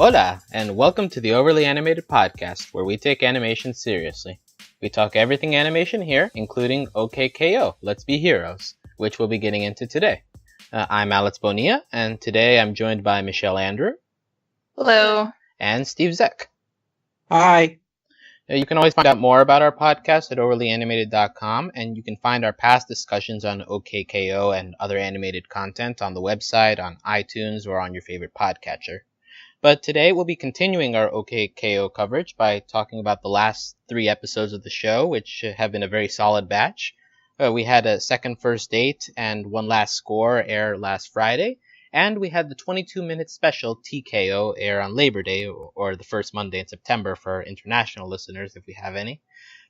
Hola, and welcome to the Overly Animated Podcast, where we take animation seriously. We talk everything animation here, including T.K.O, Let's Be Heroes, which we'll be getting into today. I'm Alex Bonilla, and today I'm joined by Michelle Anderer. Hello. And Steve Zec. Hi. You can always find out more about our podcast at overlyanimated.com, and you can find our past discussions on T.K.O and other animated content on the website, on iTunes, or on your favorite podcatcher. But today we'll be continuing our T.K.O coverage by talking about the last 3 episodes of the show, which have been a very solid batch. We had a second first date and one last score air last Friday, and we had the 22-minute special T.K.O air on Labor Day, or the first Monday in September for our international listeners, if we have any.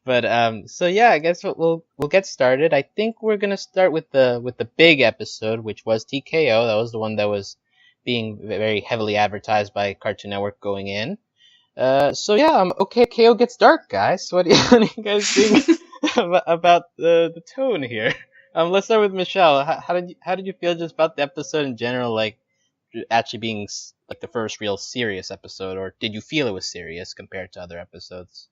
But so yeah, I guess we'll get started. I think we're gonna start with the big episode, which was T.K.O. That was the one that was being very heavily advertised by Cartoon Network going in. So yeah, T.K.O gets dark, guys. What do you guys think about the tone here? Let's start with Michelle. How did you feel just about the episode in general, like actually being like the first real serious episode, or did you feel it was serious compared to other episodes?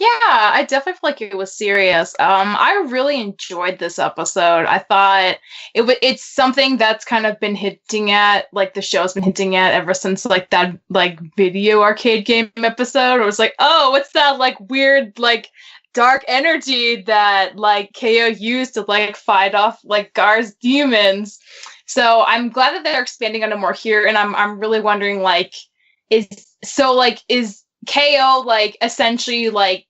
Yeah, I definitely feel like it was serious. I really enjoyed this episode. I thought it's something that's kind of been hinting at, like the show's been hinting at ever since like that like video arcade game episode. It was like, oh, what's that like weird like dark energy that like K.O used to like fight off like Gar's demons. So I'm glad that they're expanding on it more here, and I'm really wondering like is K.O like essentially like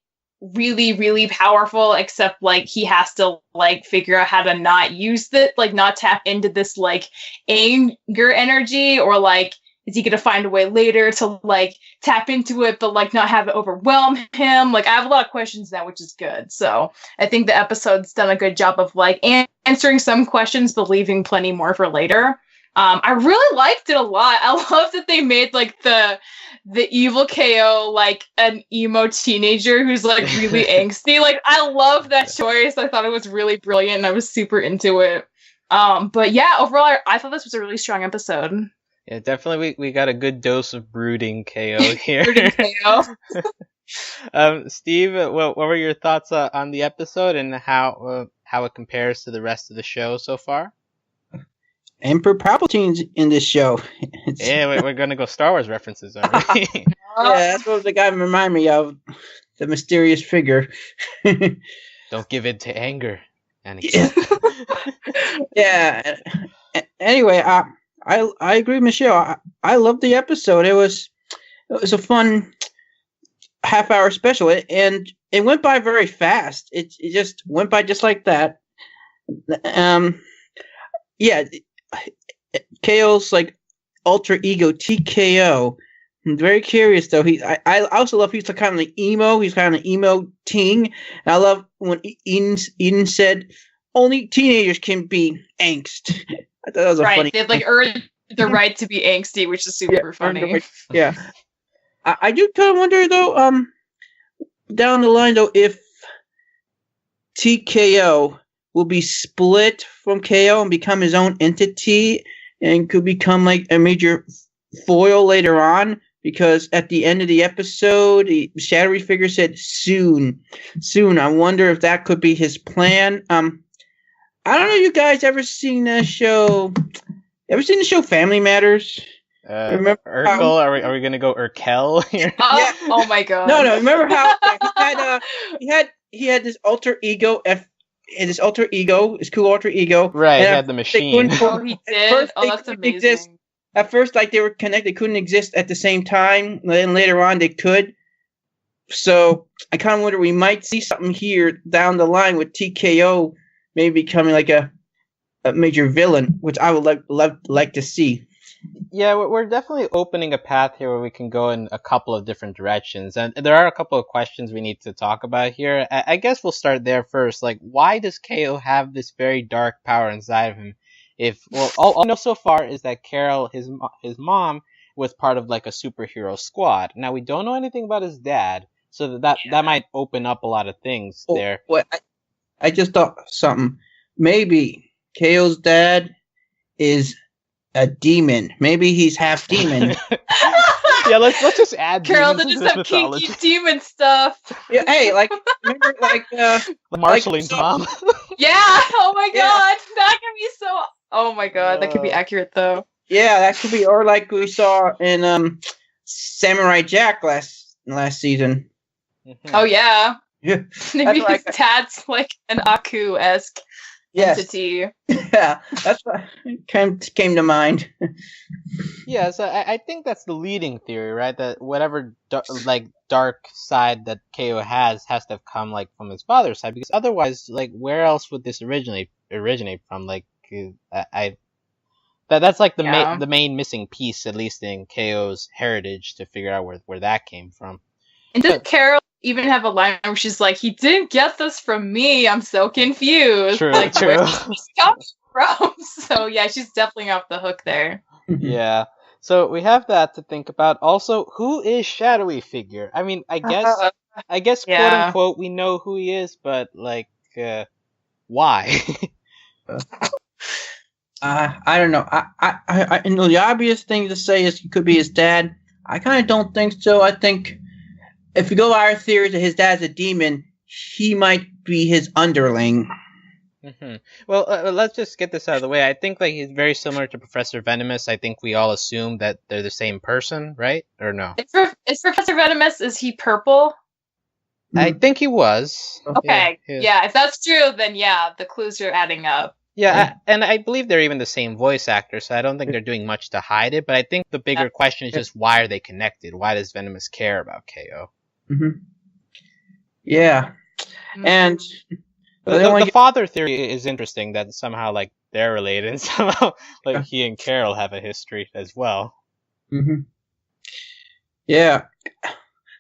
really, really powerful, except like he has to like figure out how to not use not tap into this like anger energy, or like is he gonna find a way later to like tap into it but like not have it overwhelm him? Like I have a lot of questions now, which is good. So I think the episode's done a good job of like answering some questions but leaving plenty more for later. I really liked it a lot. I love that they made like the evil K.O like an emo teenager who's like really angsty. Like I love that choice. I thought it was really brilliant and I was super into it. But yeah, overall I thought this was a really strong episode. Yeah, definitely we got a good dose of brooding K.O here. Brooding K.O. Steve, what were your thoughts on the episode and how it compares to the rest of the show so far? Emperor Palpatine's in this show. Yeah, we're going to go Star Wars references, aren't we? Yeah, that's what the guy reminded me of. The mysterious figure. Don't give in to anger, Anakin. Yeah. Anyway, I agree with Michelle. I loved the episode. It was a fun half-hour special, and it went by very fast. It just went by just like that. Yeah. K.O.'s like alter ego T.K.O. I'm very curious though. I also love he's kind of like emo. He's kind of an emo teen. And I love when Eden said only teenagers can be angst. I thought that was funny. They've like earned the right to be angsty, which is super funny. Yeah. I do kind of wonder though. Down the line though, if T.K.O will be split from K.O and become his own entity and could become like a major foil later on, because at the end of the episode, the shadowy figure said soon. I wonder if that could be his plan. I don't know, you guys ever seen the show? Ever seen the show Family Matters? Remember Urkel? Are we gonna go Urkel here? Yeah. Oh my god. No. Remember how he had this alter ego his cool alter ego. Right, he had the machine. Oh, he did? Oh, that's amazing. At first, like, they were connected, couldn't exist at the same time. Then later on, they could. So, I kind of wonder, we might see something here down the line with T.K.O. maybe becoming like a major villain, which I would like to see. Yeah, we're definitely opening a path here where we can go in a couple of different directions. And there are a couple of questions we need to talk about here. I guess we'll start there first. Like, why does K.O have this very dark power inside of him? All I know so far is that Carol, his mom, was part of like a superhero squad. Now, we don't know anything about his dad, so that might open up a lot of things there. Well, I just thought something. Maybe K.O.'s dad is a demon. Maybe he's half demon. Yeah, let's just add Carol demons did into this some mythology. kinky demon stuff. Yeah, hey, like remember, like Marshalling's mom. Yeah. Oh my Yeah. god, that can be so. Oh my god, that could be accurate though. yeah, that could be, or like we saw in Samurai Jack last season. Oh yeah. Yeah, Maybe That's his dad's like an Aku-esque yes, entity. yeah, that's what came to mind. Yeah, so I think that's the leading theory, right? That whatever dark side that KO has to have come like from his father's side, because otherwise, like, where else would this originate from? Like, that's like the main missing piece, at least in KO's heritage, to figure out where that came from. And does Carol even have a line where she's like, "He didn't get this from me. I'm so confused." True, like, true. Where did this come from? So yeah, she's definitely off the hook there. Yeah. So we have that to think about. Also, who is Shadowy Figure? I mean, I guess quote Yeah. unquote we know who he is, but like, why? I don't know. I know the obvious thing to say is he could be his dad. I kind of don't think so. I think if we go by our theory that his dad's a demon, he might be his underling. Mm-hmm. Well, let's just get this out of the way. I think like he's very similar to Professor Venomous. I think we all assume that they're the same person, right? Or no? Is Professor Venomous? Is he purple? I think he was. Okay. Yeah. If that's true, then yeah, the clues are adding up. Yeah, and I believe they're even the same voice actor, so I don't think they're doing much to hide it. But I think the bigger question is just why are they connected? Why does Venomous care about KO? Mm-hmm. Yeah, and the father theory is interesting that somehow like they're related, and somehow like he and Carol have a history as well. Mm-hmm. Yeah,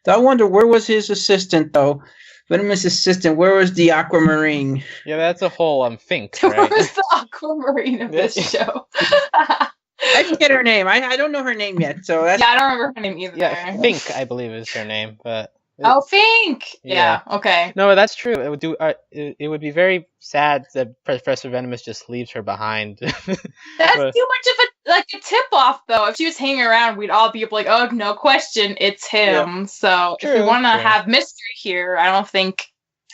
so I wonder where was his assistant though. Venomous assistant, where was the Aquamarine? Yeah, that's a whole Fink, right? Where was the Aquamarine of this show? I forget her name. I don't know her name yet, so that's... Yeah, I don't remember her name either. Yeah, Fink, I believe is her name, but... Oh, Fink! Yeah, okay. No, that's true. It would it would be very sad that Professor Venomous just leaves her behind. That's too much of a tip-off, though. If she was hanging around, we'd all be like, oh, no question, it's him. Yeah. So if we want to have mystery here, I don't think...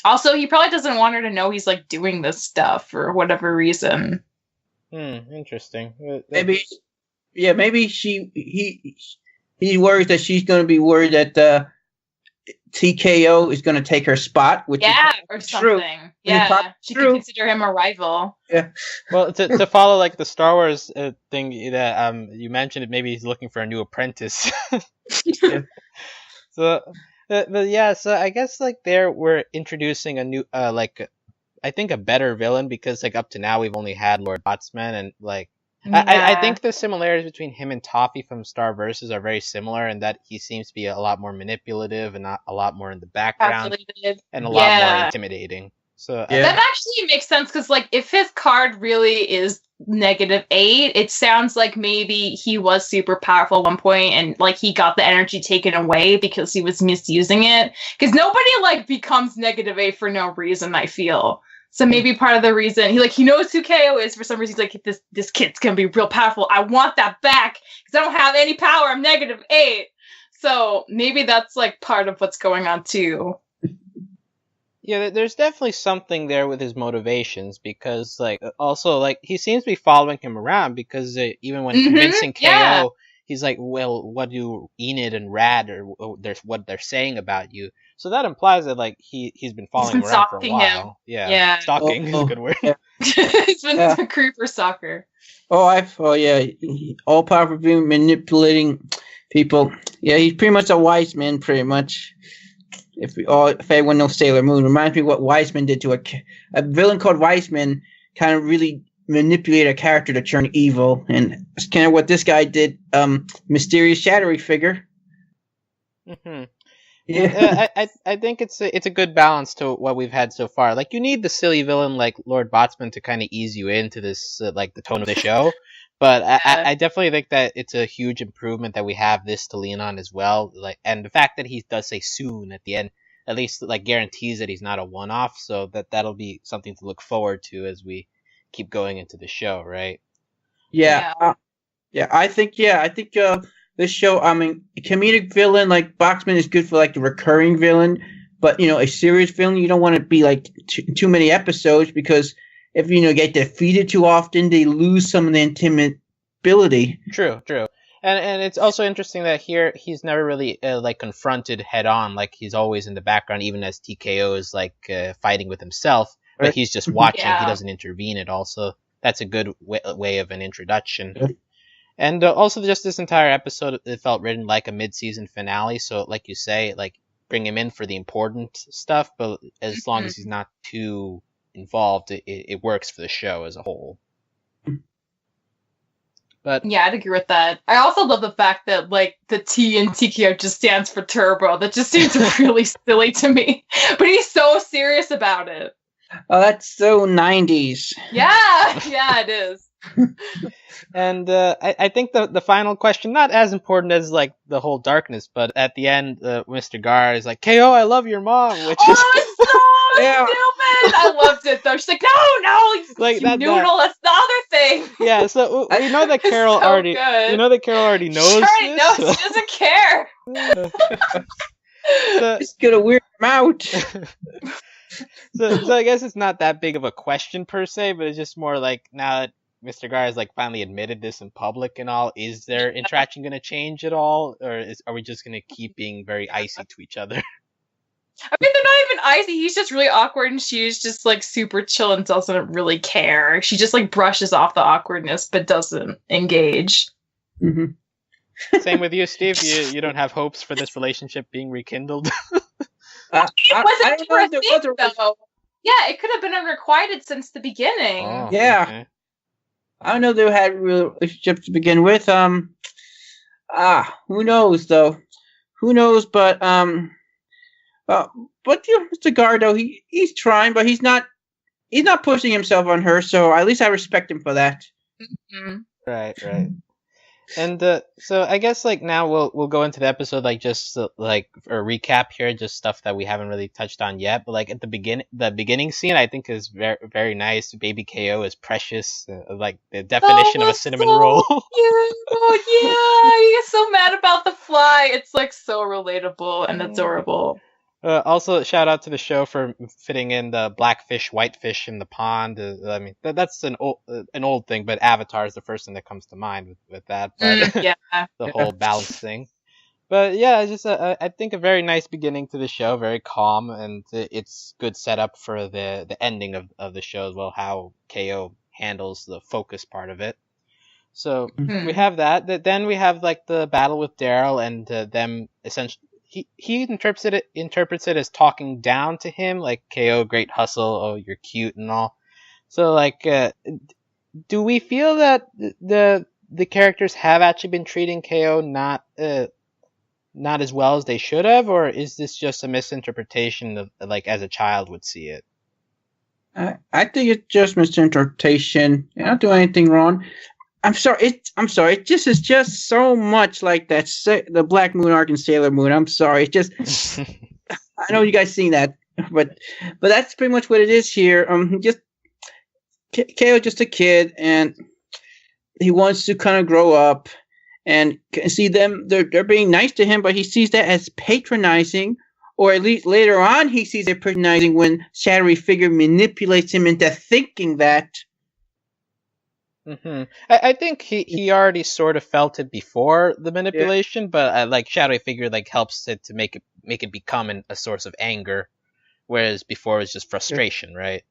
Also, he probably doesn't want her to know he's, like, doing this stuff for whatever reason. Interesting. Maybe he worries that she's going to be worried that T.K.O. is going to take her spot, which is or something. True. Yeah, she could consider him a rival. Yeah. Well, to follow like the Star Wars thing that you mentioned, maybe he's looking for a new apprentice. Yeah. So, but yeah, so I guess like we're introducing a new I think a better villain, because like up to now we've only had Lord Botsman, and like I think the similarities between him and Toffee from Star Versus are very similar in that he seems to be a lot more manipulative and not a lot more in the background and a lot more intimidating. So that actually makes sense, because like if his card really is -8, it sounds like maybe he was super powerful at one point and like he got the energy taken away because he was misusing it. Because nobody like becomes -8 for no reason, I feel. So maybe part of the reason he knows who KO is, for some reason he's like, this kid's gonna be real powerful. I want that back because I don't have any power. I'm -8. So maybe that's like part of what's going on too. Yeah, there's definitely something there with his motivations, because like also like he seems to be following him around, because even when convincing KO, he's like, well, what do Enid and Rad there's what they're saying about you. So that implies that like he's been following him around for a while. Him. Yeah. Stalking is a good word. Yeah. He's been a creeper stalker. All powerful being manipulating people. Yeah, he's pretty much a wise man, pretty much. If anyone knows Sailor Moon, reminds me what Wiseman did to a villain called Wiseman. Kind of really manipulate a character to turn evil, and it's kind of what this guy did. Mysterious shadowy figure. Mm-hmm. Yeah, I think it's a good balance to what we've had so far. Like, you need the silly villain like Lord Botsman to kind of ease you into this like the tone of the show, but I definitely think that it's a huge improvement that we have this to lean on as well. Like, and the fact that he does say soon at the end, at least like guarantees that he's not a one-off, so that'll be something to look forward to as we keep going into the show, right? I think this show, I mean, a comedic villain like Boxman is good for like the recurring villain, but a serious villain you don't want to be like too many episodes because if get defeated too often, they lose some of the intimidability. True. And it's also interesting that here he's never really like confronted head on. Like he's always in the background, even as TKO is like fighting with himself. But he's just watching. Yeah. He doesn't intervene at all. So that's a good way of an introduction. Yeah. And also just this entire episode, it felt written like a mid-season finale. So like you say, like bring him in for the important stuff, but as long as he's not too involved, it works for the show as a whole. But yeah, I'd agree with that. I also love the fact that like the T in TKO just stands for turbo. That just seems really silly to me. But he's so serious about it. Oh, that's so 90s. Yeah, it is. And I think the final question, not as important as like the whole darkness, but at the end, Mr. Gar is like, "KO, I love your mom," which is it's so stupid. I loved it though. She's like, no, like that noodle. That's the other thing. Yeah, so we know that Carol so already. Good. You know that Carol already knows. She already this. knows. She doesn't care. It's gonna weird him out. So I guess it's not that big of a question per se, but it's just more like now that Mr. Gar has like finally admitted this in public and all, is their interaction going to change at all, or are we just going to keep being very icy to each other? I mean, they're not even icy. He's just really awkward, and she's just like super chill and doesn't really care. She just like brushes off the awkwardness, but doesn't engage. Mm-hmm. Same with you, Steve. You don't have hopes for this relationship being rekindled. It wasn't though. Yeah, it could have been unrequited since the beginning. Oh, yeah. Okay. I don't know if they had a real relationship to begin with. Who knows though? Who knows? But Mr. Gardo, he's trying, but he's not pushing himself on her. So at least I respect him for that. Mm-hmm. Right. And so I guess like now we'll go into the episode like just like a recap here, just stuff that we haven't really touched on yet. But like at the beginning scene, I think is very very nice. Baby KO is precious, like the definition of a cinnamon roll. Yeah, he gets so mad about the fly. It's like so relatable and adorable. Also, shout out to the show for fitting in the blackfish, whitefish in the pond. I mean, that's an old thing, but Avatar is the first thing that comes to mind with that. But the whole balance thing. But yeah, it's just I think a very nice beginning to the show, very calm, and it's good setup for the ending of the show as well, how KO handles the focus part of it. So we have that. Then we have like the battle with Daryl and them essentially. He interprets it as talking down to him, like KO, great hustle, oh you're cute and all. So like, do we feel that the characters have actually been treating KO not as well as they should have, or is this just a misinterpretation of like as a child would see it? I think it's just misinterpretation. You're not doing anything wrong. I'm sorry. It just is just so much like that. The Black Moon arc and Sailor Moon. I'm sorry. It just. I know you guys seen that, but that's pretty much what it is here. Just KO, just a kid, and he wants to kind of grow up and see them. They're being nice to him, but he sees that as patronizing, or at least later on he sees it patronizing when shadowy figure manipulates him into thinking that. Mm-hmm. I think he already sort of felt it before the manipulation, but like shadowy figure like helps it to make it become a source of anger, whereas before it was just frustration, right?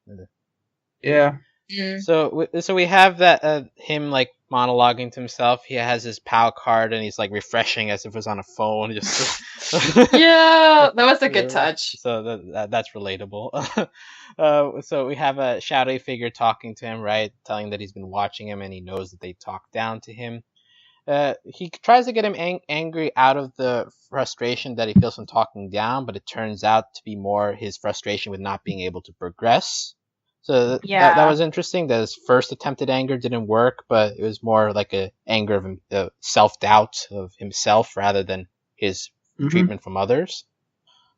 Yeah. Mm. So we have that him like monologuing to himself. He has his PAL card and he's like refreshing as if it was on a phone. Just yeah, that was a good touch. So that's relatable. So we have a shadowy figure talking to him, right? Telling that he's been watching him and he knows that they talk down to him. He tries to get him angry out of the frustration that he feels from talking down, but it turns out to be more his frustration with not being able to progress. So that was interesting. That his first attempt at anger didn't work, but it was more like a anger of self-doubt of himself rather than his treatment from others.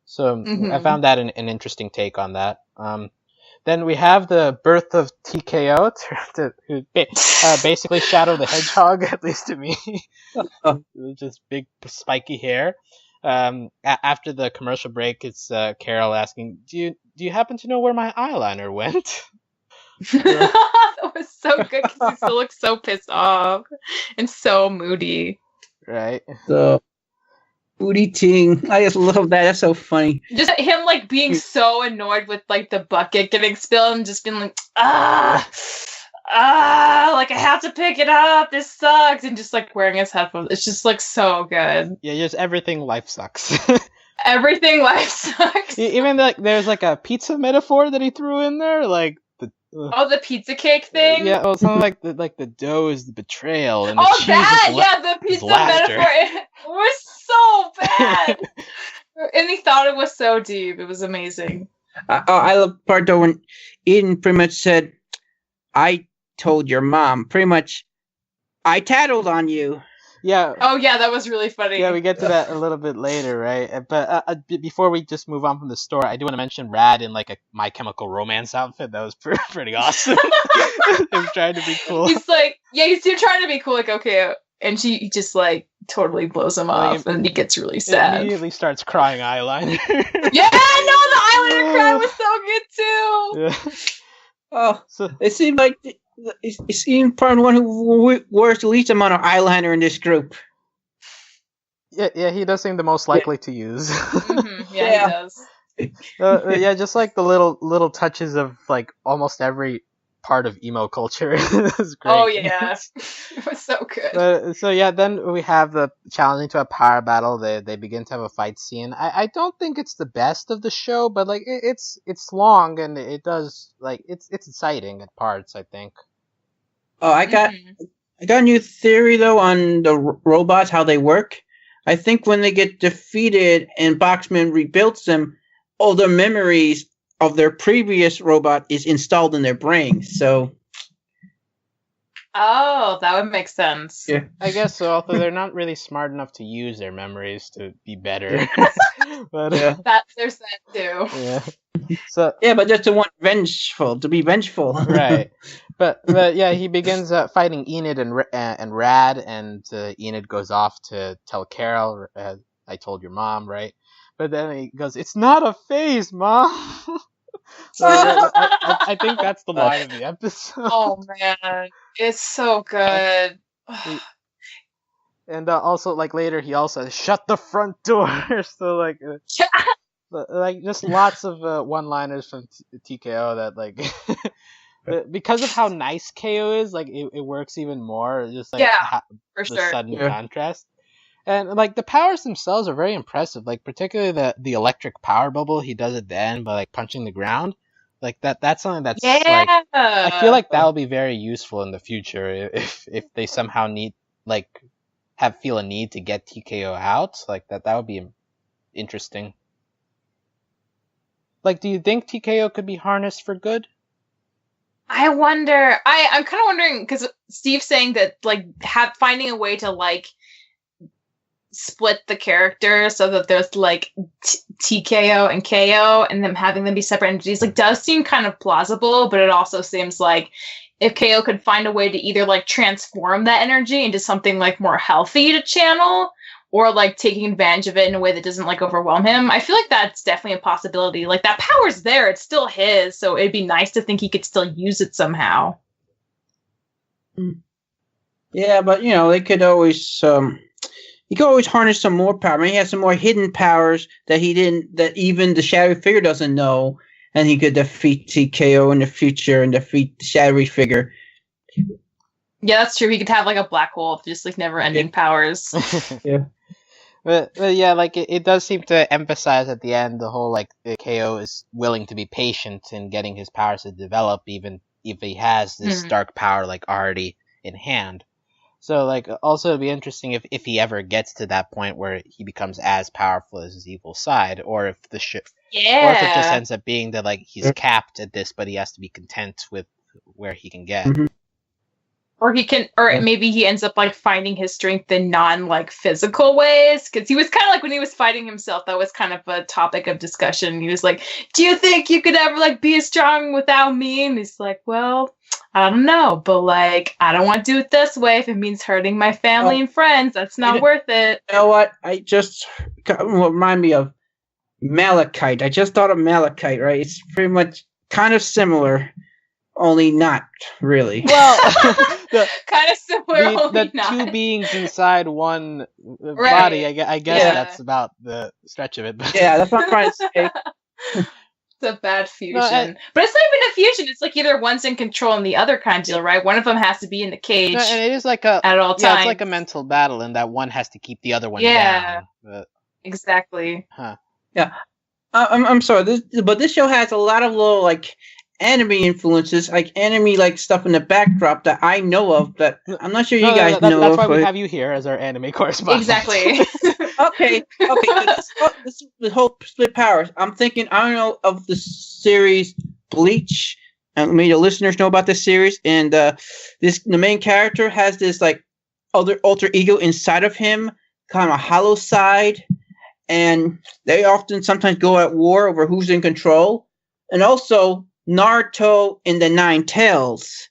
So I found that an interesting take on that. Then we have the birth of T.K.O, who basically Shadow the Hedgehog, at least to me. Just big spiky hair. After the commercial break, it's Carol asking, "Do you happen to know where my eyeliner went?" That was so good because he still looks so pissed off and so moody. Right. The moody ting. I just love that. That's so funny. Just him like being so annoyed with like the bucket getting spilled and just being like, like I have to pick it up. This sucks. And just like wearing his headphones. It's just like so good. Yeah, just everything life sucks. Everything life sucks. Even like there's like a pizza metaphor that he threw in there, like the pizza cake thing. Yeah, well, something like the dough is the betrayal, and the pizza metaphor. It was so bad, and he thought it was so deep. It was amazing. I love the part though when Eden pretty much said, "I told your mom." Pretty much, I tattled on you. Yeah. Oh yeah, that was really funny. Yeah, we get to that a little bit later, right? But before we just move on from the story, I do want to mention Rad in like a My Chemical Romance outfit. That was pretty awesome. Him trying to be cool. He's like, he's trying to be cool, like okay, and she just like totally blows him off, and he gets really sad. He immediately starts crying eyeliner. Yeah, no, the eyeliner cry was so good too. Yeah. Oh, so it seemed like it seemed probably one who wears the least amount of eyeliner in this group. Yeah, he does seem the most likely to use. Mm-hmm. Yeah, he does. Yeah, just like the little touches of like almost every part of emo culture is great. Oh yeah, it was so good. So yeah, then we have the challenging to a power battle. They begin to have a fight scene. I don't think it's the best of the show, but like it's long and it does like it's exciting at parts, I think. Oh, I got a new theory though on the robots, how they work. I think when they get defeated and Boxman rebuilds them, all the memories of their previous robot is installed in their brain. So, that would make sense. Yeah, I guess so. Although they're not really smart enough to use their memories to be better. But there's that too. Yeah. So but just to be vengeful. Right. But yeah, he begins fighting Enid and Rad, and Enid goes off to tell Carol, "I told your mom," right? But then he goes, "It's not a phase, Mom." I think that's the line of the episode. Oh man, it's so good. And also, like later, he also shut the front door. So like just lots of one-liners from T.K.O. that like. Because of how nice K.O. is, like it works even more. Just like for the sure. sudden contrast, and like the powers themselves are very impressive. Like particularly the electric power bubble he does at the end by like punching the ground. Like that's something that's like I feel like that will be very useful in the future if they somehow feel a need to get T.K.O. out. Like that would be interesting. Like, do you think T.K.O. could be harnessed for good? I wonder. I'm kind of wondering because Steve's saying that like finding a way to like split the characters so that there's like TKO and KO and them having them be separate entities like does seem kind of plausible, but it also seems like if KO could find a way to either like transform that energy into something like more healthy to channel or like taking advantage of it in a way that doesn't like overwhelm him. I feel like that's definitely a possibility. Like that power's there, it's still his, so it'd be nice to think he could still use it somehow. Yeah, but they could always he could always harness some more power. I mean, he has some more hidden powers that even the shadowy figure doesn't know, and he could defeat TKO in the future and defeat the shadowy figure. Yeah, that's true. He could have like a black hole of just like never-ending powers. Yeah. But yeah, like it does seem to emphasize at the end the whole like the KO is willing to be patient in getting his powers to develop, even if he has this dark power like already in hand. So like also it'd be interesting if he ever gets to that point where he becomes as powerful as his evil side, or if or if it just ends up being that like he's capped at this, but he has to be content with where he can get. Or maybe he ends up like finding his strength in non-physical ways. Because he was kind of like when he was fighting himself, that was kind of a topic of discussion. He was like, "Do you think you could ever be as strong without me?" And he's like, "Well, I don't know, but I don't want to do it this way. If it means hurting my family and friends, that's not worth it." You know what? I just remind me of Malachite. I just thought of Malachite. Right? It's pretty much kind of similar. Only not really. Well, kind of similar. The two beings inside one body. I guess that's about the stretch of it. Yeah, that's what I'm trying to say. It's a bad fusion. But it's not even a fusion. It's either one's in control and the other kind of deal, right? One of them has to be in the cage. No, and it is at all times. Yeah, it's like a mental battle in that one has to keep the other one down. But... Exactly. Huh. Yeah. I'm sorry, this show has a lot of little anime influences, anime stuff in the backdrop that I know of, that I'm not sure you guys know of. That's why we but... have you here as our anime correspondent. Exactly. Okay. This the whole split powers. I'm thinking, I don't know of the series Bleach, and maybe the listeners know about this series. And the main character has this other alter ego inside of him, kind of a hollow side, and they sometimes go at war over who's in control. And also Naruto in the Nine Tails.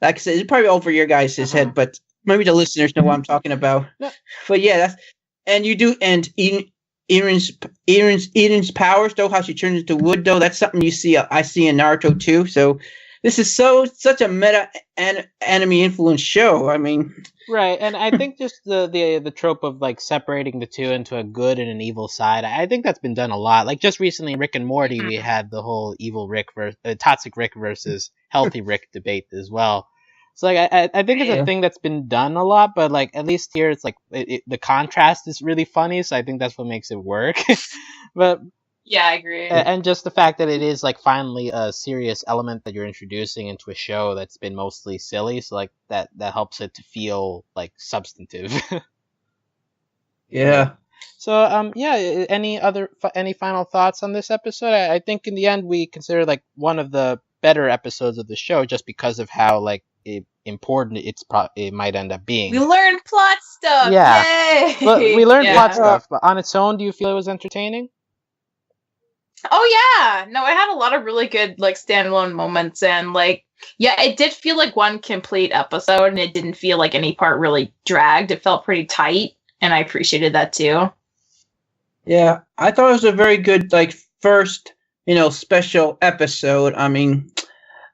Like I said, it's probably over your guys' head, but maybe the listeners know what I'm talking about. Yeah. But yeah, and Eden's powers, though, how she turns into wood, though, that's something I see in Naruto too. So this is such a meta anime influence show. I mean, right, and I think just the trope of separating the two into a good and an evil side, I think that's been done a lot. Just recently in Rick and Morty, we had the whole evil Rick toxic Rick versus healthy Rick debate as well. So I think it's a thing that's been done a lot, but at least here it's the contrast is really funny, so I think that's what makes it work. But yeah, I agree. And just the fact that it is finally a serious element that you're introducing into a show that's been mostly silly, so that helps it to feel substantive. Yeah. So any final thoughts on this episode? I think in the end we consider one of the better episodes of the show just because of how important it might end up being. We learned plot stuff. Yeah. Yay! But we learned plot stuff, but on its own, do you feel it was entertaining? Oh yeah, no, it had a lot of really good standalone moments, and it did feel like one complete episode, and it didn't feel like any part really dragged. It felt pretty tight, and I appreciated that too. Yeah, I thought it was a very good first special episode. I mean,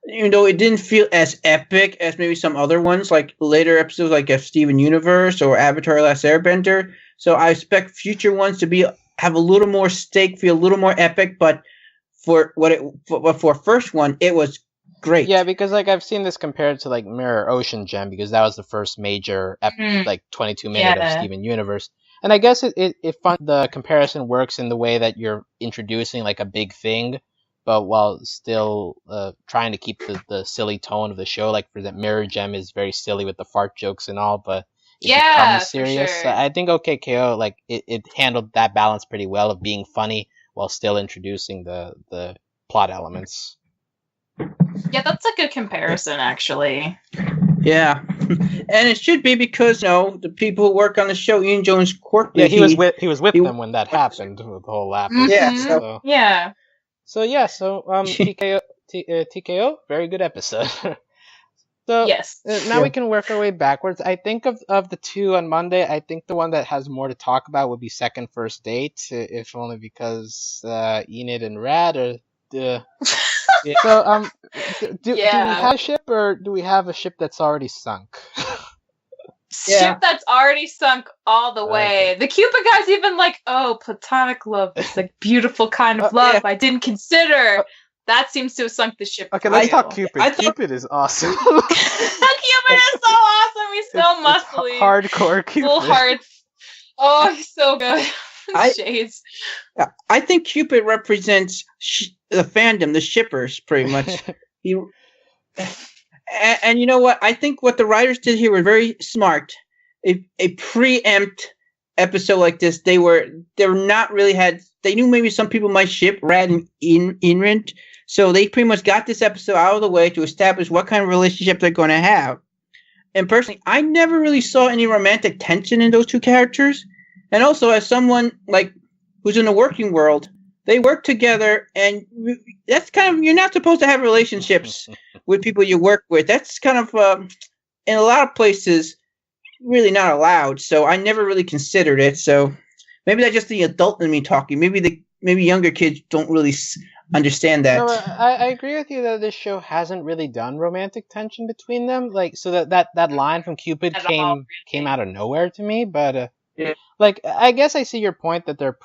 even though it didn't feel as epic as maybe some other ones, later episodes like Steven Universe or Avatar: Last Airbender. So I expect future ones to have a little more stake, feel a little more epic, but for first one, it was great. Yeah, because I've seen this compared to Mirror Ocean Gem, because that was the first major 22-minute of Steven Universe. And I guess the comparison works in the way that you're introducing a big thing, but while still trying to keep the silly tone of the show. For that, Mirror Gem is very silly with the fart jokes and all, but it becomes serious. For sure. I think OK.K.O. it handled that balance pretty well of being funny while still introducing the plot elements. Yeah, that's a good comparison, actually. Yeah, and it should be because the people who work on the show, Ian Jones Quarterly. Yeah, he was with them when that happened with the whole episode. Yeah. So TKO, very good episode. So yes. Now we can work our way backwards. I think of the two on Monday, I think the one that has more to talk about would be Second First Date, if only because Enid and Rad are. So do we have a ship, or do we have a ship that's already sunk? Ship that's already sunk all the way. Okay. The Cupid guy's even platonic love is beautiful kind of love I didn't consider. That seems to have sunk the ship. Okay, let's talk Cupid. Cupid is awesome. Cupid is so awesome. He's so muscly. Hardcore Cupid. Full hearts. Oh, he's so good. Shades. I think Cupid represents the fandom, the shippers, pretty much. And you know what? I think what the writers did here was very smart. A preempt episode like this, they were not really they knew maybe some people might ship Rad and Inrint, So they pretty much got this episode out of the way to establish what kind of relationship they're going to have. And personally, I never really saw any romantic tension in those two characters. And also, as someone like who's in the working world, they work together, and that's kind of, you're not supposed to have relationships with people you work with. That's kind of in a lot of places really not allowed. So I never really considered it. So maybe that's just the adult in me talking. Maybe younger kids don't really understand that. No, I agree with you that this show hasn't really done romantic tension between them. Like, so that line from Cupid came out of nowhere to me. But yeah. Like, I guess I see your point that they're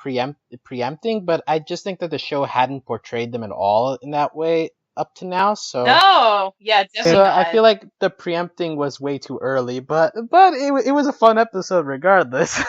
preempting, but I just think that the show hadn't portrayed them at all in that way up to now. So no, yeah, definitely. So I feel like the preempting was way too early, but it was a fun episode regardless.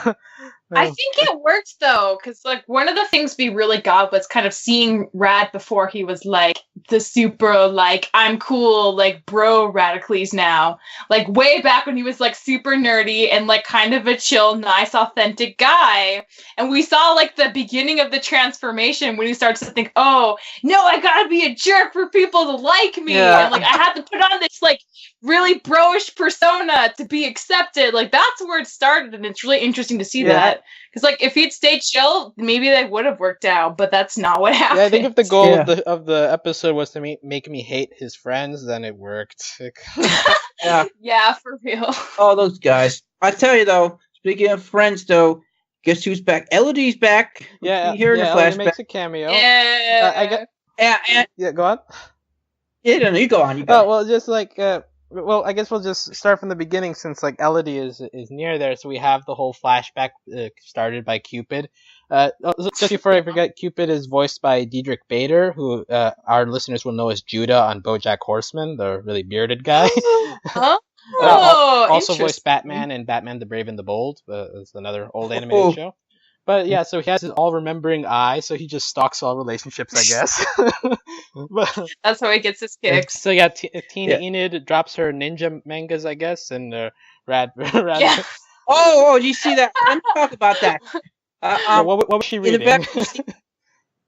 I think it worked though, because like one of the things we really got was kind of seeing Rad before he was like the super like I'm cool like bro Radicles now, like way back when he was like super nerdy and like kind of a chill, nice, authentic guy, and we saw like the beginning of the transformation when he starts to think, oh no, I gotta be a jerk for people to like me, and like I had to put on this like really bro-ish persona to be accepted. Like that's where it started, and it's really interesting to see that. Because like if he'd stayed chill, maybe they would have worked out, but that's not what happened. Yeah, I think if the goal of the episode was to make me hate his friends, then it worked. Yeah, for real. Oh, those guys! I tell you though, speaking of friends, though, guess who's back? Elodie's back. Yeah, here in the Elodie flashback. makes a cameo. Yeah. Yeah, go on. Yeah, no, you go on. You go. Oh, well, just like well, I guess we'll just start from the beginning since like Elodie is near there. So we have the whole flashback started by Cupid. Just before I forget, Cupid is voiced by Diedrich Bader, who our listeners will know as Judah on BoJack Horseman, the really bearded guy. Huh? Also voiced Batman and Batman the Brave and the Bold. It's another old animated show. But yeah, so he has his all-remembering eye, so he just stalks all relationships, I guess. That's how he gets his kicks. So yeah, Tina Enid drops her ninja mangas, I guess, and Rad. Yeah. Oh, you see that? Let's talk about that. What was she reading?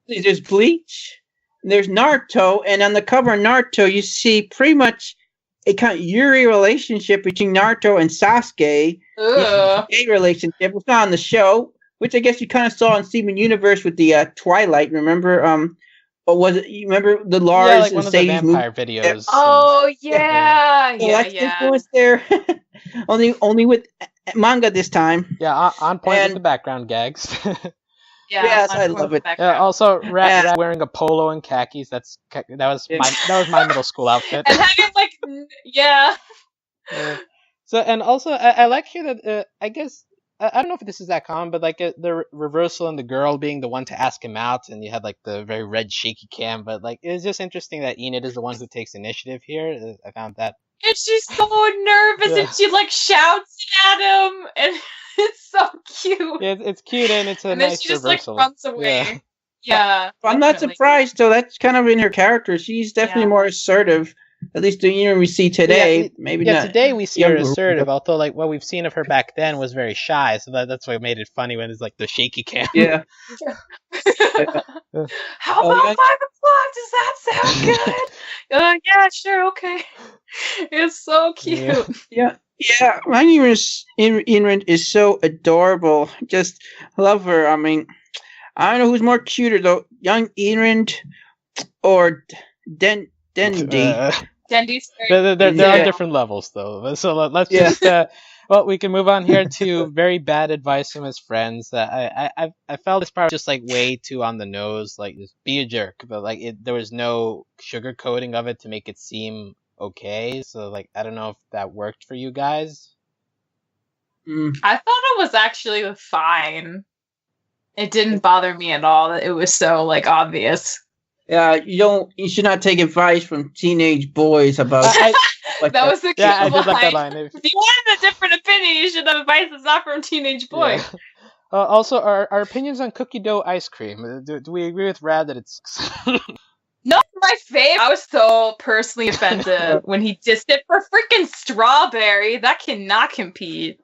There's Bleach, there's Naruto, and on the cover of Naruto, you see pretty much a kind of Yuri relationship between Naruto and Sasuke. A relationship. It's not on the show, which I guess you kind of saw in Steven Universe with the Twilight. Remember? Or was it? You remember the Lars like and one of the vampire videos? Oh yeah, that's influence there. only with manga this time. Yeah, on point with the background gags. Yes, I love it. Also, Rad wearing a polo and khakis. That was my middle school outfit. And having like So and also I like here that I guess. I don't know if this is that common, but like the reversal and the girl being the one to ask him out, and you had like the very red shaky cam. But like it's just interesting that Enid is the one who takes initiative here. I found that. And she's so nervous, and she like shouts at him, and it's so cute. Yeah, it's cute, and it's a nice she just reversal. like runs away. Yeah, I'm not surprised though. That's kind of in her character. She's definitely more assertive. At least the Enid we see today, maybe not. Today we see her assertive, although like what we've seen of her back then was very shy, so that's what made it funny when it's like the shaky cam. Yeah. How about 5 o'clock? Does that sound good? Yeah, sure, okay. It's so cute. Yeah. My Enid is so adorable. Just love her. I mean, I don't know who's more cuter though, young Enid or Dendi. Dendi's they're on different levels though. So let's just well, we can move on here to very bad advice from his friends. I felt this part was just like way too on the nose, like just be a jerk, but like there was no sugarcoating of it to make it seem okay. So like I don't know if that worked for you guys. I thought it was actually fine. It didn't bother me at all. It was so like obvious. You should not take advice from teenage boys about. That was the cute I did like that line. If you wanted a different opinion, you should have advice that's not from teenage boys. Yeah. Also, our opinions on cookie dough ice cream. Do we agree with Rad that it's? Not my fave. I was so personally offended when he dissed it for freaking strawberry. That cannot compete.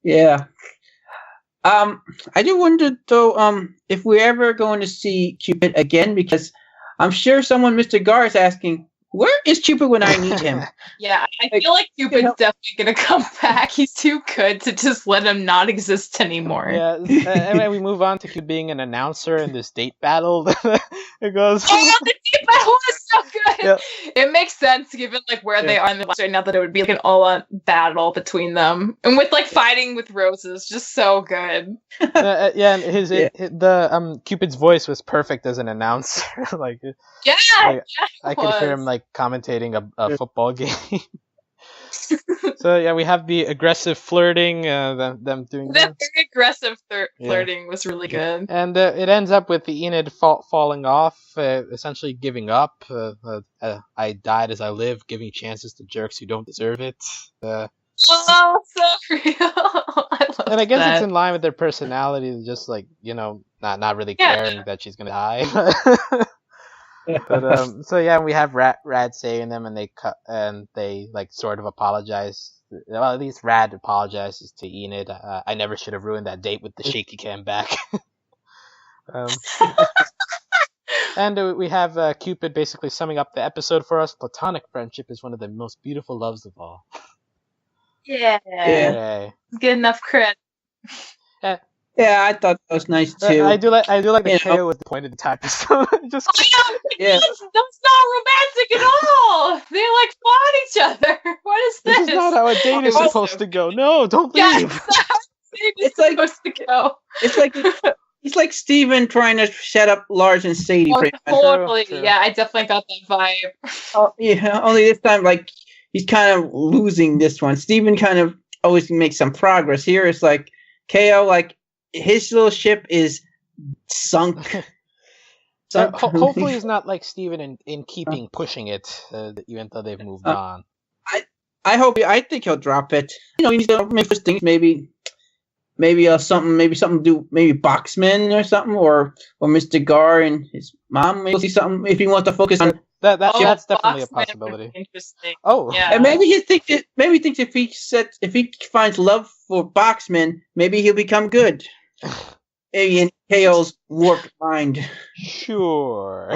Yeah. I do wonder though, if we're ever going to see Cupid again, because I'm sure someone, Mr. Gar, is asking, where is Cupid when I need him? Yeah, I feel like Cupid's definitely gonna come back. He's too good to just let him not exist anymore. Yeah, and then we move on to Cupid being an announcer in this date battle. It goes. Oh, the date battle was so good. Yeah. It makes sense given like where they are in the right now that it would be like an all-out battle between them, and with like fighting with roses, just so good. Yeah, and Cupid's voice was perfect as an announcer. Like, Yeah, I could hear him like commentating a football game. So yeah, we have the aggressive flirting, them doing that very aggressive flirting was really good. And it ends up with the Enid falling off, essentially giving up. I died as I live, giving chances to jerks who don't deserve it. Oh, so real. I guess it's in line with their personality, just like, not really caring that she's gonna die. But so yeah, we have Rad saving them, and they like sort of apologize. Well, at least Rad apologizes to Enid. I never should have ruined that date with the shaky cam back. And we have Cupid basically summing up the episode for us. Platonic friendship is one of the most beautiful loves of all. Yeah. Good enough credit. Yeah, I thought that was nice too. I do like the T.K.O with the pointed type. Just that's not romantic at all. They like fought each other. What is this? This is not how a date is supposed to go. No, don't leave. Yes, it's like supposed to go. It's like he's like Steven trying to set up Lars and Sadie. Totally. True. Yeah, I definitely got that vibe. Oh, yeah, only this time, like, he's kind of losing this one. Steven kind of always makes some progress. Here it's like T.K.O, like, his little ship is sunk. Hopefully he's not like Steven in keeping pushing it, even though they've moved on. I think he'll drop it. He needs to make those things, maybe something to do, maybe Boxman or something, or Mr. Gar and his mom. Maybe see something if he wants to focus on that's definitely a possibility. Interesting. Oh, yeah. And maybe he thinks if he finds love for Boxman, maybe he'll become good. In T.K.O's warped mind. Sure.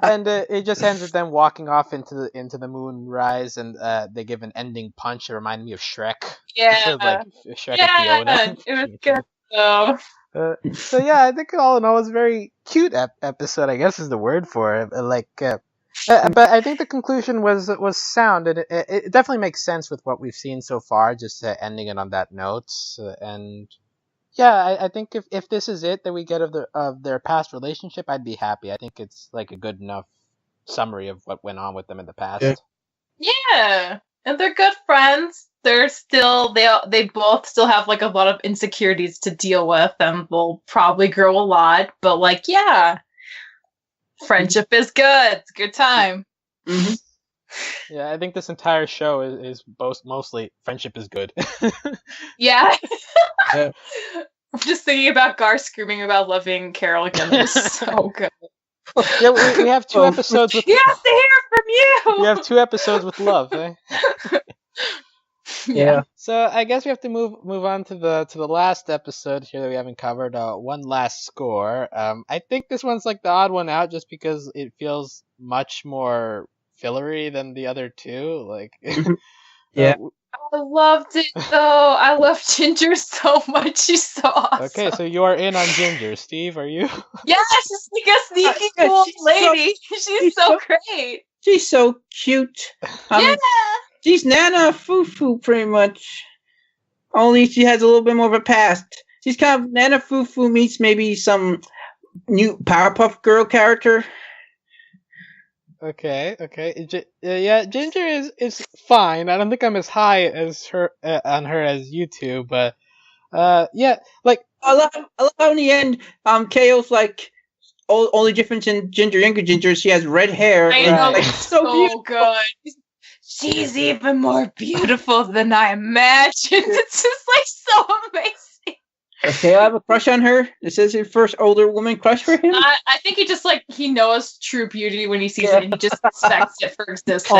And it just ends with them walking off into the moonrise, and they give an ending punch. It reminded me of Shrek. Yeah. Like Shrek and Fiona. It was good though. So yeah, I think all in all, it was a very cute episode, I guess is the word for it. But I think the conclusion was sound, and it definitely makes sense with what we've seen so far, just ending it on that note. And yeah, I think if this is it that we get of their past relationship, I'd be happy. I think it's like a good enough summary of what went on with them in the past. Yeah, and they're good friends. They're still they both still have like a lot of insecurities to deal with, and will probably grow a lot. But like, yeah, friendship is good. It's a good time. Mm-hmm. Yeah, I think this entire show is mostly friendship is good. Yeah. I'm just thinking about Gar screaming about loving Carol again. It's so good. Yeah, we have two episodes with. He has to hear it from you. We have 2 episodes with love, eh? Yeah. So I guess we have to move on to the last episode here that we haven't covered. One last score. I think this one's like the odd one out, just because it feels much more fillery than the other 2. Like, yeah. I loved it though. I love Ginger so much. She's so awesome. Okay, so you are in on Ginger, Steve. Are you? Yes, she's like a sneaky cool lady. She's so great. She's so cute. Yeah. She's Nana Fufu, pretty much. Only she has a little bit more of a past. She's kind of Nana Fufu meets maybe some new Powerpuff Girl character. Okay. Yeah, Ginger is fine. I don't think I'm as high as her on her as you two, but yeah, like I love how in the end, T.K.O's like only difference in Ginger and Ginger is she has red hair. I know, like, so good. She's even more beautiful than I imagined. It's just like so amazing. Okay, I have a crush on her. This is his first older woman crush for him. I think he just like he knows true beauty when he sees it, and he just expects it for existing.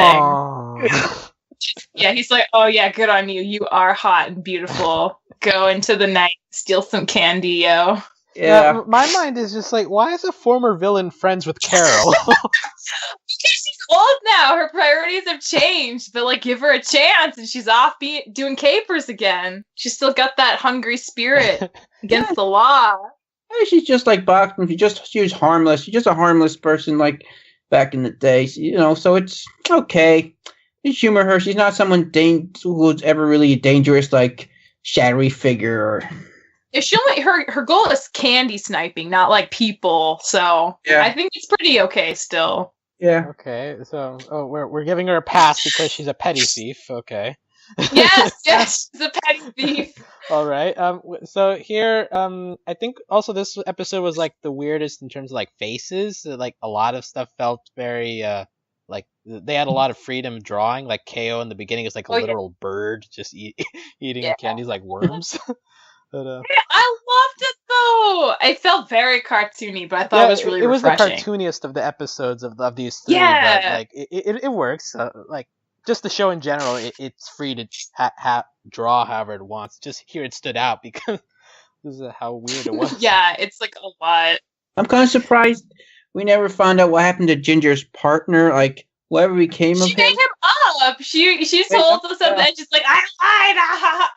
Yeah, he's like, oh yeah, good on you. You are hot and beautiful. Go into the night, steal some candy, yo. Yeah. My mind is just like, why is a former villain friends with Carol? Because she's old now. Her priorities have changed. But like, give her a chance, and she's off doing capers again. She's still got that hungry spirit against the law. Hey, she's just like boxing. She was harmless. She's just a harmless person, like back in the day. So it's okay. Just humor her. She's not someone who's ever really a dangerous, like shadowy figure. Or if she only her goal is candy sniping, not like people. So yeah. I think it's pretty okay still. Yeah. Okay, so we're giving her a pass because she's a petty thief. Okay. Yes, she's a petty thief. All right. So here, I think also this episode was like the weirdest in terms of like faces. Like a lot of stuff felt very like they had a lot of freedom drawing. Like T.K.O in the beginning is like a literal bird just eating candies like worms. But, I loved it though. It felt very cartoony, but I thought it was really refreshing. It was the cartooniest of the episodes of these three. Yeah. But like it works. Like just the show in general, it's free to draw however it wants. Just here it stood out because this is how weird it was. Yeah, it's like a lot. I'm kind of surprised we never found out what happened to Ginger's partner. Like whatever became of him. She made him up. She told us something. And she's like, I lied.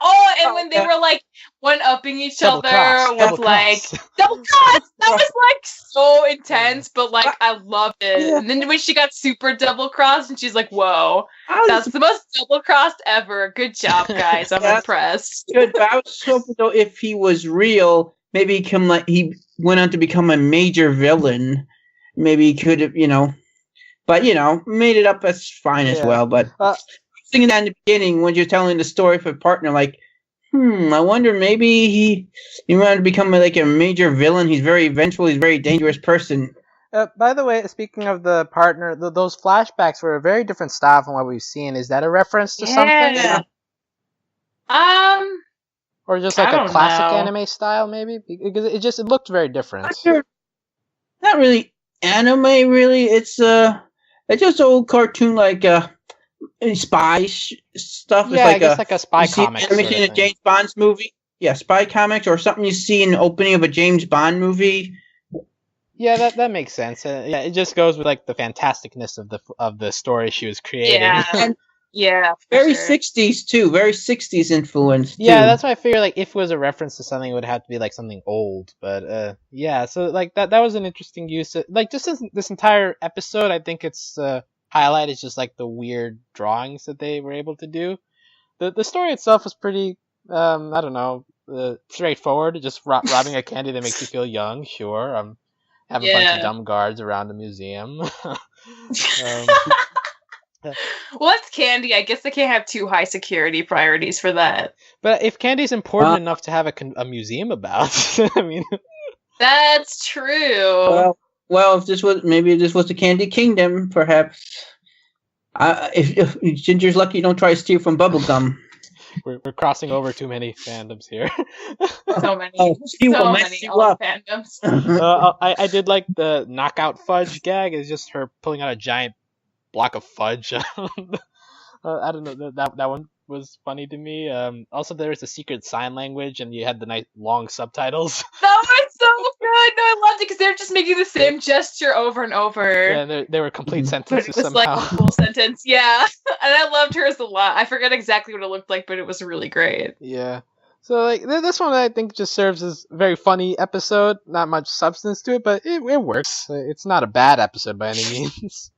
Oh, and when they were like one upping each other was like double cross. That was like so intense, but like I loved it. Yeah. And then when she got super double crossed, and she's like, "Whoa, that's the most double crossed ever." Good job, guys. I'm impressed. Good, but I was hoping though if he was real, maybe he went on to become a major villain. Maybe he could have, but made it up. That's fine as well. But thinking that in the beginning when you're telling the story for a partner, like, I wonder maybe he wanted to become like a major villain. He's very vengeful. He's a very dangerous person. By the way, speaking of the partner, those flashbacks were a very different style from what we've seen. Is that a reference to something? Or just like a classic anime style, maybe? Because it looked very different. Not really anime, really. It's just old cartoon like spy stuff. Yeah, I guess like a spy comic. Animation in a James Bond's movie. Yeah, spy comics or something you see in the opening of a James Bond movie. Yeah, that makes sense. Yeah, it just goes with like the fantasticness of the story she was creating. Yeah, very 60s too. Very 60s influence. Yeah, that's why I figure like if it was a reference to something, it would have to be like something old. But yeah, so like that was an interesting use. Like just this entire episode, I think it's highlight is just like the weird drawings that they were able to do. The story itself was pretty I don't know, straightforward. Just robbing a candy that makes you feel young. Sure, have a bunch of dumb guards around the museum. Well, it's candy. I guess they can't have too high security priorities for that. But if candy's important enough to have a museum about, I mean, that's true. Well, if this was the Candy Kingdom, perhaps. If Ginger's lucky, don't try to steal from bubblegum. We're crossing over too many fandoms here. So many fandoms. I did like the knockout fudge gag. It's just her pulling out a giant block of fudge. I don't know, that one was funny to me. Also, there was a secret sign language, and you had the nice long subtitles. That was so good. No, I loved it because they were just making the same gesture over and over. Yeah, they were complete sentences. But it was somehow. like a full sentence. Yeah, and I loved hers a lot. I forget exactly what it looked like, but it was really great. Yeah. So like this one, I think just serves as a very funny episode. Not much substance to it, but it works. It's not a bad episode by any means.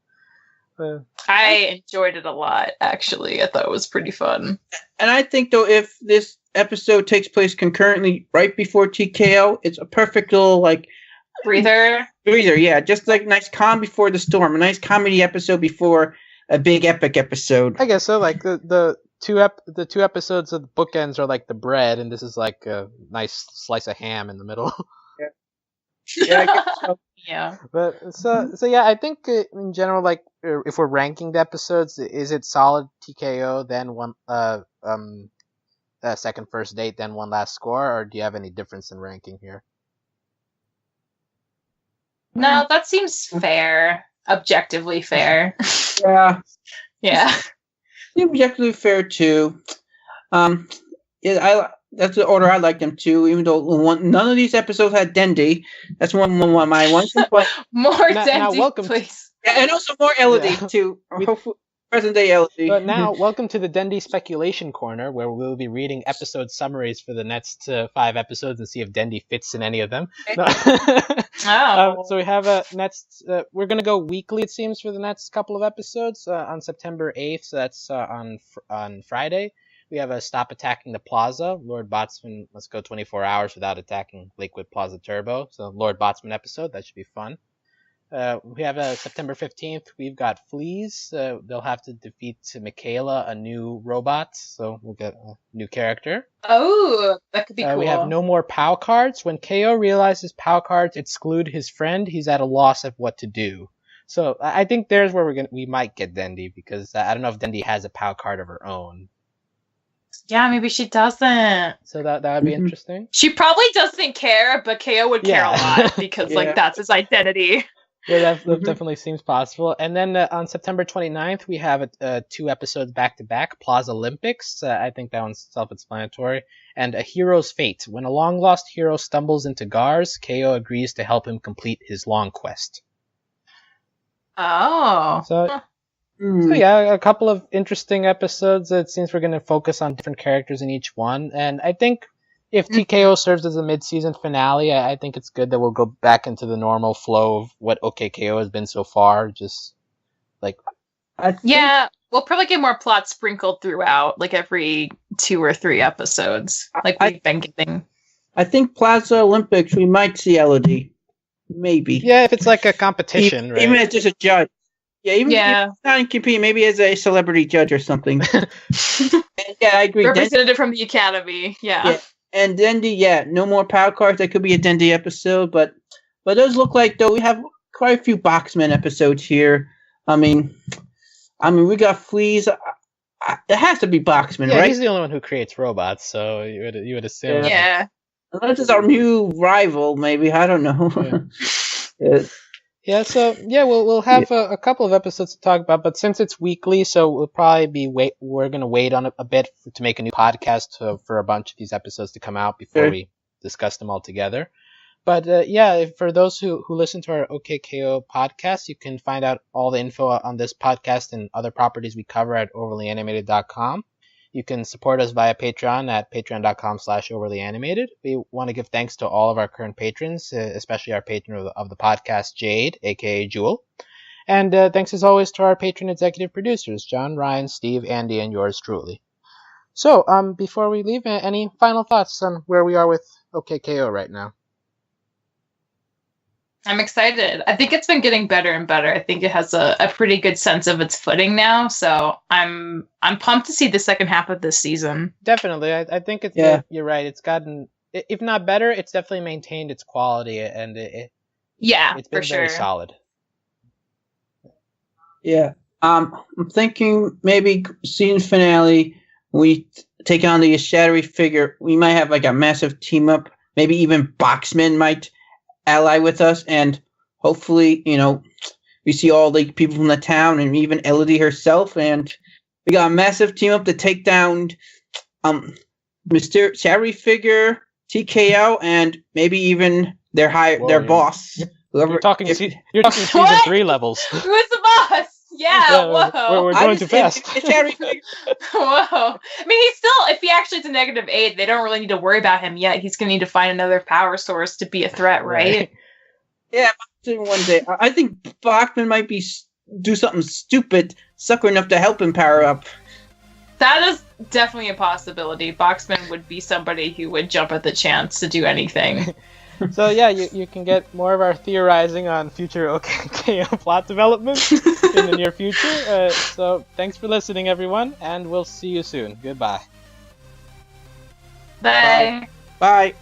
I enjoyed it a lot, actually. I thought it was pretty fun. And I think, though, if this episode takes place concurrently right before T.K.O, it's a perfect little, like... Breather, yeah. Just like nice calm before the storm. A nice comedy episode before a big epic episode. I guess so. Like, the two episodes of the bookends are like the bread, and this is like a nice slice of ham in the middle. Yeah, I guess so. Yeah. But so yeah, I think in general, like if we're ranking the episodes, is it solid T.K.O, then one second first date, then one last score, or do you have any difference in ranking here? No, that seems fair. Objectively fair. Yeah. Yeah. objectively fair too. That's the order I like them too. Even though none of these episodes had Dendi, that's one of my one complaint. More Dendi, please. And also more Elodie too. Present day Elodie. But now, welcome to the Dendi speculation corner, where we'll be reading episode summaries for the next 5 episodes and see if Dendi fits in any of them. So we have we're gonna go weekly, it seems, for the next couple of episodes on September 8th. So that's on Friday. We have a Stop Attacking the Plaza. Lord Botsman, let's go 24 hours without attacking Lakewood Plaza Turbo. So Lord Botsman episode, that should be fun. We have September 15th. We've got Fleas. They'll have to defeat Michaela, a new robot. So we'll get a new character. Oh, that could be cool. We have no more POW cards. When K.O. realizes POW cards exclude his friend, he's at a loss of what to do. So I think there's where we might get Dendi, because I don't know if Dendi has a POW card of her own. Yeah, maybe she doesn't. So that would be interesting. She probably doesn't care, but K.O. would care a lot because that's his identity. Yeah, that definitely seems possible. And then on September 29th, we have 2 episodes back-to-back, Plaza Olympics. I think that one's self-explanatory. And A Hero's Fate. When a long-lost hero stumbles into Gars, K.O. agrees to help him complete his long quest. Oh. So yeah, a couple of interesting episodes. It seems we're going to focus on different characters in each one. And I think if T.K.O. serves as a mid-season finale, I think it's good that we'll go back into the normal flow of what OK.K.O. has been so far. Just like, we'll probably get more plot sprinkled throughout, like every 2 or 3 episodes, like we've been getting. I think Plaza Olympics, we might see Elodie, maybe. Yeah, if it's like a competition, right? Even as just a judge. Yeah, even if not competing, maybe as a celebrity judge or something. Yeah, I agree. Representative from the Academy, yeah. And Dendi, no more POW cards. That could be a Dendi episode, but those look like, though, we have quite a few Boxman episodes here. I mean, we got Fleas. It has to be Boxman, right? He's the only one who creates robots, so you would assume. Yeah. Unless it's our new rival, maybe. I don't know. We'll have a couple of episodes to talk about, but since it's weekly, so we'll probably we're going to wait on a bit to make a new podcast for a bunch of these episodes to come out before we discuss them all together. But for those who listen to our OK.K.O. podcast, you can find out all the info on this podcast and other properties we cover at overlyanimated.com. You can support us via Patreon at patreon.com/overlyanimated. We want to give thanks to all of our current patrons, especially our patron of the podcast, Jade, aka Jewel. And thanks as always to our patron executive producers, John, Ryan, Steve, Andy, and yours truly. So, before we leave, any final thoughts on where we are with OK.K.O. right now? I'm excited. I think it's been getting better and better. I think it has a pretty good sense of its footing now. So I'm pumped to see the second half of this season. Definitely. I think it's you're right. It's gotten, if not better, it's definitely maintained its quality, and it's been very solid. Yeah. I'm thinking maybe season finale, we take on the shadowy figure. We might have like a massive team up. Maybe even Boxman might ally with us, and hopefully, we see all the people from the town and even Elodie herself, and we got a massive team up to take down Mr. Shadowy Figure, T.K.O, and maybe even their boss. Whoever, you're talking season 3 levels. Who's the boss? Yeah, whoa. We're going too fast. Whoa. I mean, he's still, if he actually is a -8, they don't really need to worry about him yet. He's going to need to find another power source to be a threat, right? Yeah, one day. I think Bachman might do something stupid, sucker enough to help him power up. That is definitely a possibility. Boxman would be somebody who would jump at the chance to do anything. So you can get more of our theorizing on future OK.K.O. plot developments in the near future. So thanks for listening, everyone, and we'll see you soon. Goodbye. Bye. Bye.